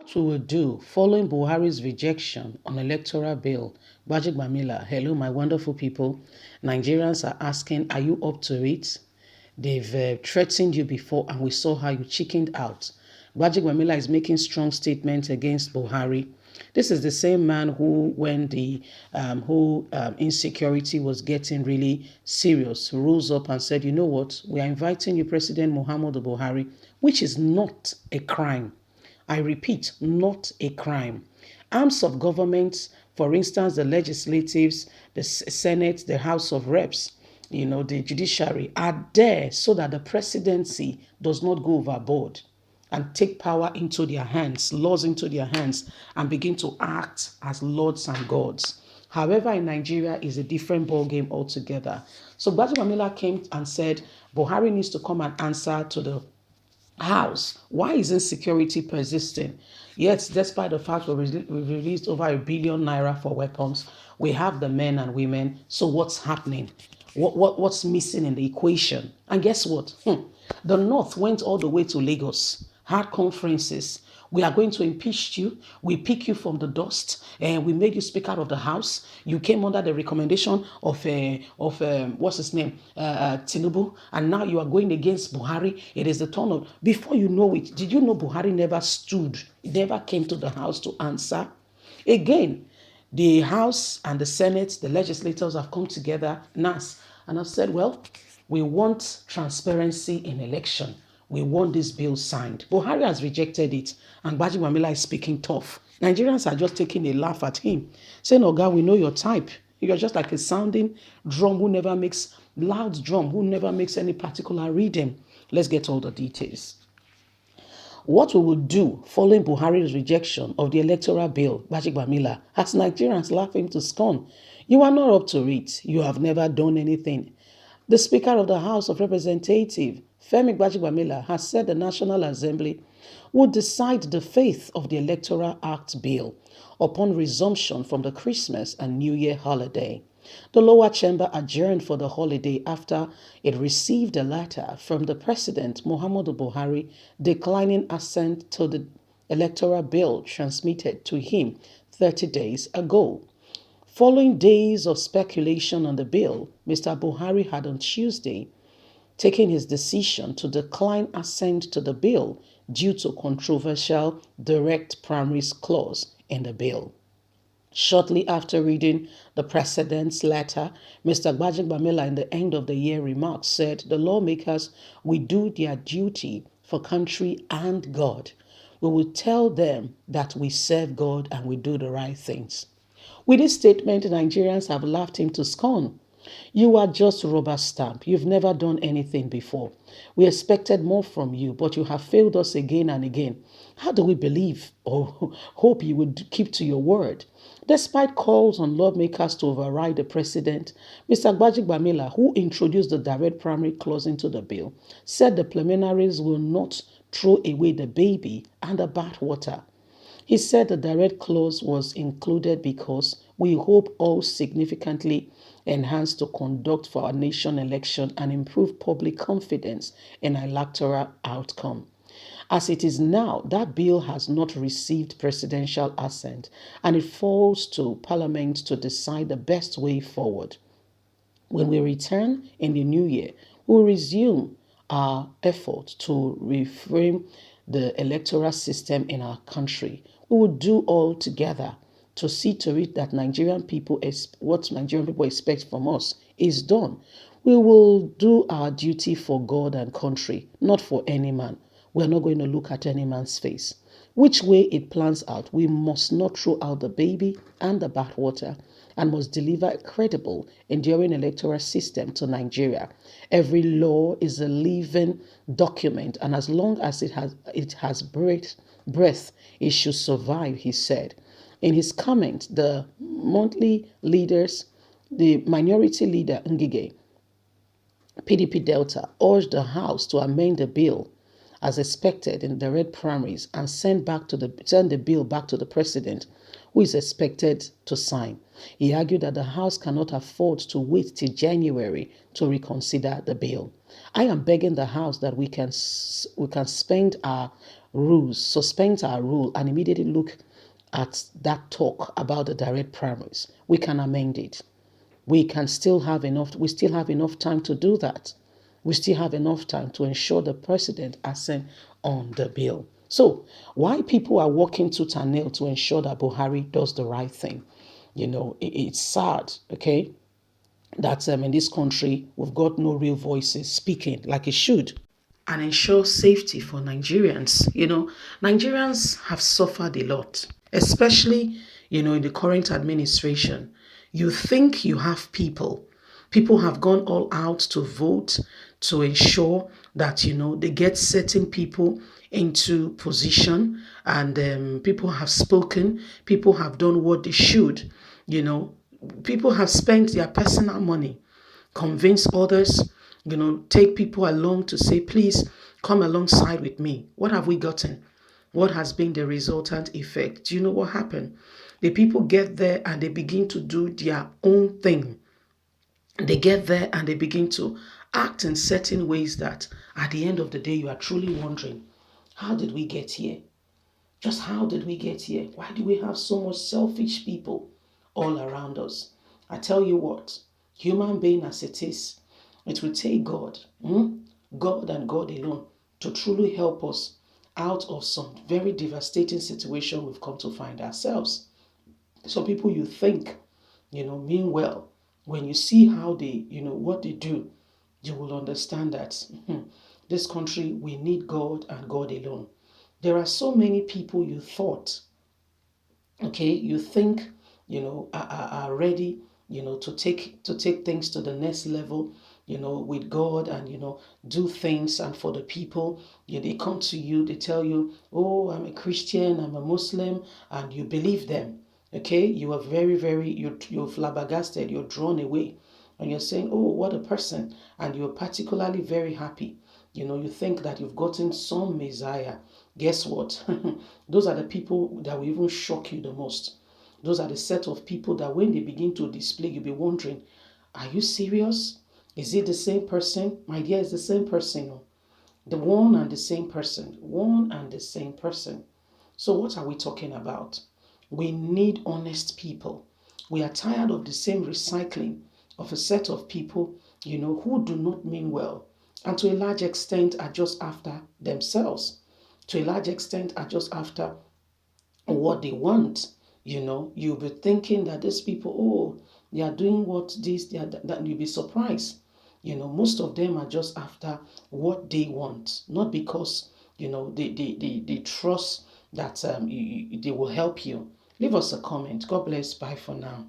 What we will do following Buhari's rejection on electoral bill. Gbajebiamila, hello, my wonderful people. Nigerians are asking, are you up to it? They've threatened you before, and we saw how you chickened out. Gbajebiamila is making strong statements against Buhari. This is the same man who, when the insecurity was getting really serious, rose up and said, you know what, we are inviting you, President Muhammadu Buhari, which is not a crime. I repeat, not a crime. Arms of government, for instance, the legislatives, the Senate, the House of Reps, the judiciary, are there so that the presidency does not go overboard and take power into their hands, laws into their hands, and begin to act as lords and gods. However, in Nigeria is a different ballgame altogether. So Gbajebiamila came and said, Buhari needs to come and answer to the House. Why is insecurity persisting? Yet, despite the fact we've released over R1 billion for weapons, we have the men and women. So what's happening? What's missing in the equation? And guess what? The North went all the way to Lagos, had conferences. We are going to impeach you. We pick you from the dust, and we made you Speaker of the House. You came under the recommendation of what's his name, Tinubu, and now you are going against Buhari. It is the turn of. Before you know it, did you know Buhari never stood, never came to the House to answer? Again, the House and the Senate, the legislators have come together, NAS, and have said, well, we want transparency in election. We want this bill signed. Buhari has rejected it, and Gbajebiamila is speaking tough. Nigerians are just taking a laugh at him, saying, oh God, we know your type. You're just like a sounding drum who never makes, loud drum who never makes any particular rhythm. Let's get all the details. What we will do following Buhari's rejection of the electoral bill, Gbajebiamila, has Nigerians laughing to scorn. You are not up to it. You have never done anything. The Speaker of the House of Representatives, Femi Gbajebiamila, has said the National Assembly would decide the fate of the Electoral Act bill upon resumption from the Christmas and New Year holiday. The lower chamber adjourned for the holiday after it received a letter from the President, Muhammadu Buhari, declining assent to the electoral bill transmitted to him 30 days ago. Following days of speculation on the bill, Mr. Buhari had on Tuesday taken his decision to decline assent to the bill due to controversial direct primaries clause in the bill. Shortly after reading the President's letter, Mr. Gbajebiamila in the end of the year remarks said the lawmakers will do their duty for country and God. We will tell them that we serve God and we do the right things. With this statement, Nigerians have laughed him to scorn. You are just rubber stamp. You've never done anything before. We expected more from you, but you have failed us again and again. How do we believe or hope you would keep to your word? Despite calls on lawmakers to override the president, Mr. Gbajebiamila, who introduced the direct primary clause into the bill, said the preliminaries will not throw away the baby and the bathwater. He said the direct clause was included because we hope all significantly enhance the conduct for our nation election and improve public confidence in our electoral outcome. As it is now, that bill has not received presidential assent, and it falls to Parliament to decide the best way forward. When we return in the new year, we'll resume our effort to reframe the electoral system in our country. We will do all together to see to it that what Nigerian people expect from us is done. We will do our duty for God and country, not for any man. We are not going to look at any man's face. Which way it plans out, we must not throw out the baby and the bathwater and must deliver a credible, enduring electoral system to Nigeria. Every law is a living document, and as long as it has breath, it should survive, he said. In his comment, the minority leader Ngige, PDP Delta, urged the House to amend the bill as expected in the red primaries and send the bill back to the president, who is expected to sign. He argued that the House cannot afford to wait till January to reconsider the bill. I am begging the House that we can spend our rules, suspend our rule, and immediately look at that talk about the direct primaries, we can amend it. We still have enough time to do that. We still have enough time to ensure the president assent on the bill. So why people are working tooth and nail to ensure that Buhari does the right thing? It's sad, okay, that in this country we've got no real voices speaking like it should and ensure safety for Nigerians. Nigerians have suffered a lot, especially, in the current administration. You think you have people. People have gone all out to vote to ensure that, they get certain people into position, and people have spoken, people have done what they should, people have spent their personal money, convince others, take people along to say, please come alongside with me. What have we gotten? What has been the resultant effect? Do you know what happened? The people get there and they begin to do their own thing. They get there and they begin to act in certain ways that at the end of the day, you are truly wondering, how did we get here? Just how did we get here? Why do we have so much selfish people all around us? I tell you what, human being as it is, it will take God, God and God alone, to truly help us out of some very devastating situation we've come to find ourselves. Some people you think, mean well. When you see how they, what they do, you will understand that this country, we need God and God alone. There are so many people you thought, okay, you think, are ready, to take things to the next level, with God, and do things and for the people. They come to you, they tell you, oh, I'm a Christian, I'm a Muslim, and you believe them. Okay, you are very, very, you're flabbergasted, you're drawn away, and you're saying, oh, what a person, and you're particularly very happy. You think that you've gotten some Messiah. Guess what? Those are the people that will even shock you the most. Those are the set of people that when they begin to display, you'll be wondering, are you serious? Is it the same person? My dear, it's the same person. Oh. The one and the same person. One and the same person. So what are we talking about? We need honest people. We are tired of the same recycling of a set of people, who do not mean well, and to a large extent are just after themselves. To a large extent are just after what they want. You'll be thinking that these people, oh, they are doing what this, they are that, you'll be surprised. Most of them are just after what they want, not because, they trust that they will help you. Leave us a comment. God bless. Bye for now.